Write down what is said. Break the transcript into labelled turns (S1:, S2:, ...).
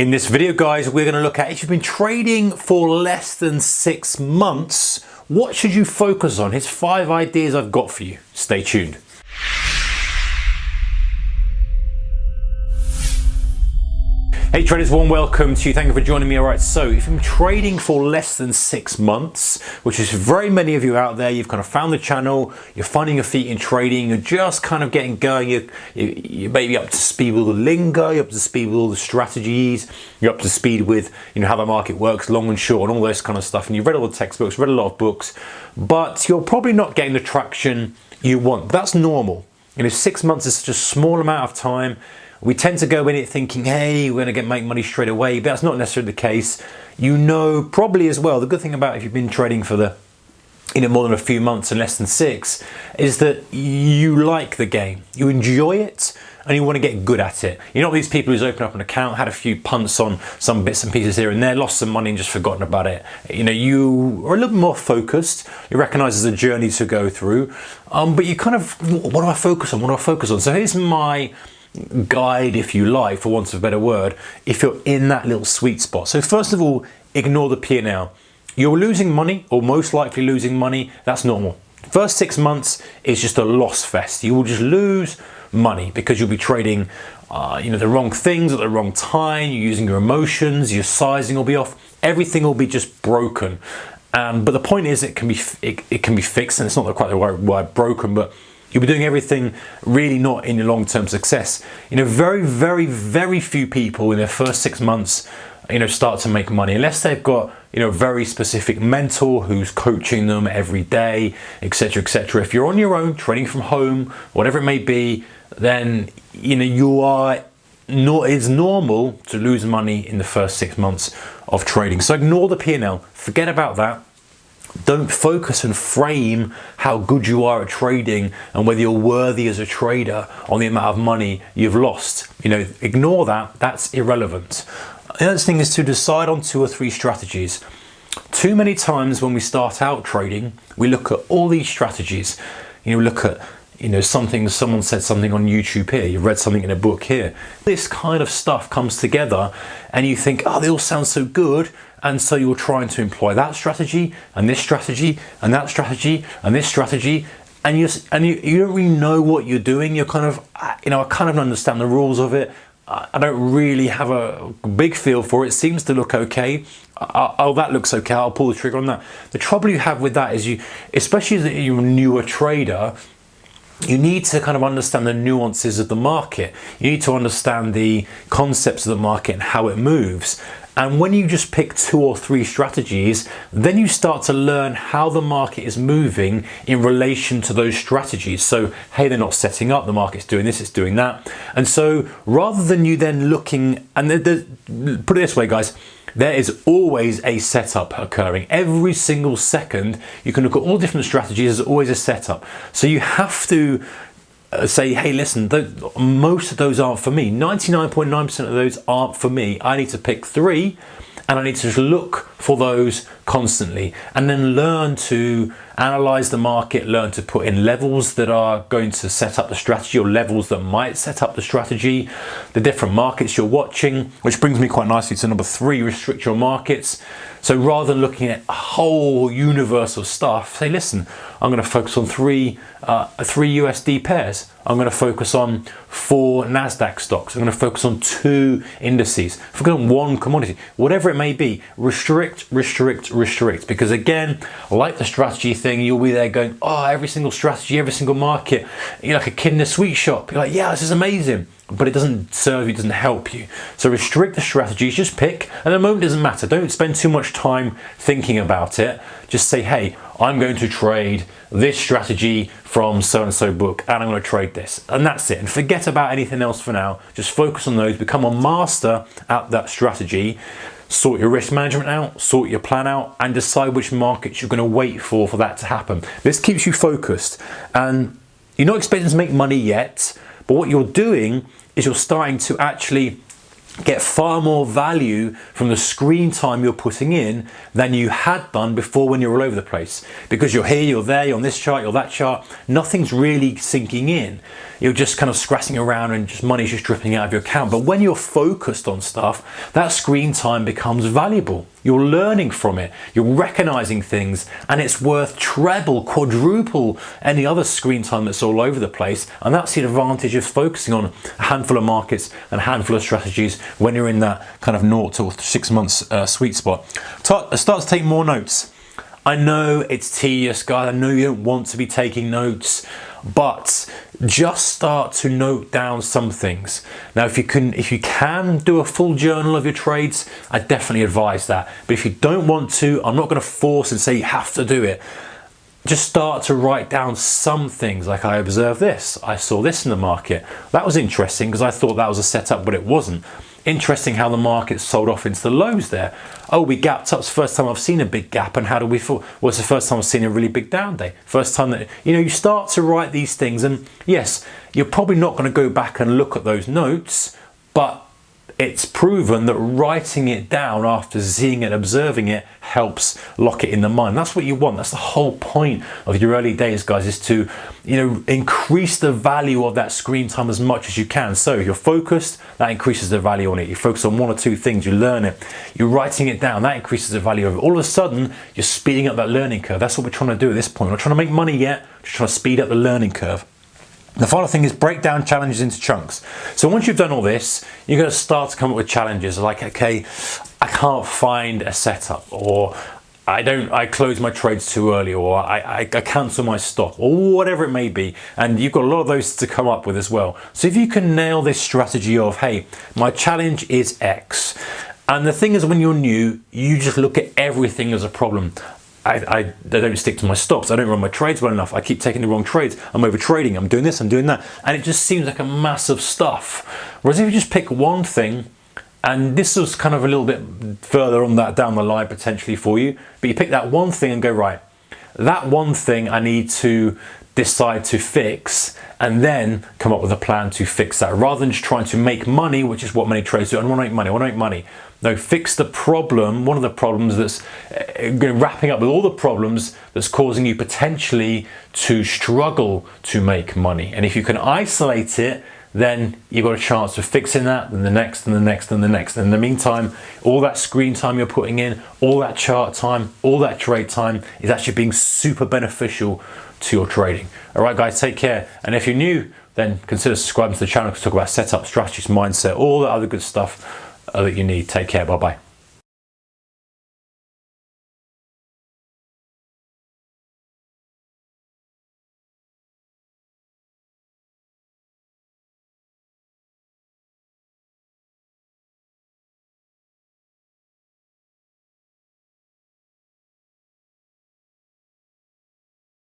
S1: In this video, guys, we're going to look at if you've been trading for less than 6 months, what should you focus on? Here's 5 ideas I've got for you. Stay tuned. Hey traders, warm welcome to you. Thank you for joining me. All right, so if you're trading for less than 6 months, which is very many of you out there, you've kind of found the channel, you're finding your feet in trading, you're just kind of getting going, you're maybe up to speed with all the lingo, you're up to speed with all the strategies, you're up to speed with how the market works, long and short, and all this kind of stuff, and you've read all the textbooks, read a lot of books, but you're probably not getting the traction you want. That's normal. 6 months is such a small amount of time. We tend to go in it thinking, hey, we're going to make money straight away, but that's not necessarily the case. Probably as well, the good thing about if you've been trading for more than a few months and less than 6 is that you like the game, you enjoy it, and you want to get good at it. You're not these people who's opened up an account, had a few punts on some bits and pieces here and there, lost some money and just forgotten about it. You are a little more focused. You recognize there's a journey to go through, but you kind of, what do I focus on? What do I focus on? So here's my guide, if you like, for want of a better word, if you're in that little sweet spot. So first of all, ignore the P&L. You're losing money, or most likely losing money. That's normal. First 6 months is just a loss fest. You will just lose money because you'll be trading the wrong things at the wrong time. You're using your emotions, your sizing will be off, everything will be just broken. But the point is, it can be fixed, and it's not quite the right word, broken, but you'll be doing everything really not in your long-term success. Very, very, very few people in their first 6 months, start to make money unless they've got, a very specific mentor who's coaching them every day, etc., etc. If you're on your own, trading from home, whatever it may be, then it's normal to lose money in the first 6 months of trading. So ignore the P&L, forget about that. Don't focus and frame how good you are at trading and whether you're worthy as a trader on the amount of money you've lost. Ignore that. That's irrelevant. The other thing is to decide on 2 or 3 strategies. Too many times when we start out trading, we look at all these strategies. Look at someone said something on YouTube here, you've read something in a book here. This kind of stuff comes together and you think, oh, they all sound so good. And so you're trying to employ that strategy and this strategy and that strategy and this strategy. And you don't really know what you're doing. You're kind of, I kind of understand the rules of it. I don't really have a big feel for it. It seems to look okay. Oh, that looks okay. I'll pull the trigger on that. The trouble you have with that is especially as you're a newer trader, you need to kind of understand the nuances of the market. You need to understand the concepts of the market and how it moves. And when you just pick 2 or 3 strategies, then you start to learn how the market is moving in relation to those strategies. So, hey, they're not setting up, the market's doing this, it's doing that. And so rather than you then looking, and put it this way, guys, there is always a setup occurring. Every single second, you can look at all different strategies, there's always a setup. So you have to say, hey, listen, most of those aren't for me. 99.9% of those aren't for me. I need to pick 3 and I need to just look for those constantly and then learn to analyze the market, learn to put in levels that are going to set up the strategy or levels that might set up the strategy, the different markets you're watching, which brings me quite nicely to number 3, restrict your markets. So rather than looking at a whole universe of stuff, say, listen, I'm going to focus on 3 USD pairs. I'm going to focus on 4 NASDAQ stocks. I'm going to focus on 2 indices. Focus on 1 commodity. Whatever it may be, restrict, restrict, restrict. Because again, like the strategy thing, you'll be there going, oh, every single strategy, every single market. You're like a kid in a sweet shop. You're like, yeah, this is amazing. But it doesn't serve you, doesn't help you. So restrict the strategies, just pick, and the moment doesn't matter. Don't spend too much time thinking about it. Just say, hey, I'm going to trade this strategy from so-and-so book, and I'm going to trade this. And that's it. And forget about anything else for now. Just focus on those, become a master at that strategy. Sort your risk management out, sort your plan out, and decide which markets you're going to wait for that to happen. This keeps you focused, and you're not expecting to make money yet, but what you're doing is you're starting to actually get far more value from the screen time you're putting in than you had done before when you're all over the place. Because you're here, you're there, you're on this chart, you're that chart, nothing's really sinking in. You're just kind of scratching around and just money's just dripping out of your account. But when you're focused on stuff, that screen time becomes valuable. You're learning from it, you're recognizing things, and it's worth treble, quadruple any other screen time that's all over the place. And that's the advantage of focusing on a handful of markets and a handful of strategies when you're in that kind of 0 to 6 months sweet spot. Start to take more notes. I know it's tedious, guys. I know you don't want to be taking notes, but just start to note down some things. Now, if you can do a full journal of your trades, I definitely advise that. But if you don't want to, I'm not going to force and say you have to do it. Just start to write down some things, like I observed this, I saw this in the market. That was interesting because I thought that was a setup, but it wasn't. Interesting how the market sold off into the lows there. Oh, we gapped up. It's the first time I've seen a big gap. And how do we feel? Well, it's the first time I've seen a really big down day. First time that, you start to write these things. And yes, you're probably not going to go back and look at those notes, but it's proven that writing it down after seeing it, observing it, helps lock it in the mind. That's what you want. That's the whole point of your early days, guys, is to, increase the value of that screen time as much as you can. So if you're focused, that increases the value on it. You focus on 1 or 2 things, you learn it. You're writing it down, that increases the value of it. All of a sudden, you're speeding up that learning curve. That's what we're trying to do at this point. We're not trying to make money yet, just trying to speed up the learning curve. The final thing is break down challenges into chunks. So once you've done all this, you're going to start to come up with challenges like, okay, I can't find a setup, or I close my trades too early, or I cancel my stop, or whatever it may be. And you've got a lot of those to come up with as well. So if you can nail this strategy of, hey, my challenge is X. And the thing is, when you're new, you just look at everything as a problem. I don't stick to my stops. I don't run my trades well enough. I keep taking the wrong trades. I'm over trading. I'm doing this. I'm doing that. And it just seems like a massive stuff. Whereas if you just pick one thing, and this was kind of a little bit further on that down the line potentially for you, but you pick that one thing and go, right, that one thing I need to decide to fix, and then come up with a plan to fix that, rather than just trying to make money, which is what many traders do. I want to make money. I want to make money. No, fix the problem, one of the problems that's wrapping up with all the problems that's causing you potentially to struggle to make money. And if you can isolate it, then you've got a chance of fixing that, and the next, and the next, and the next. And in the meantime, all that screen time you're putting in, all that chart time, all that trade time is actually being super beneficial to your trading. All right, guys, take care. And if you're new, then consider subscribing to the channel to talk about setup, strategies, mindset, all the other good stuff that you need. Take care. Bye-bye.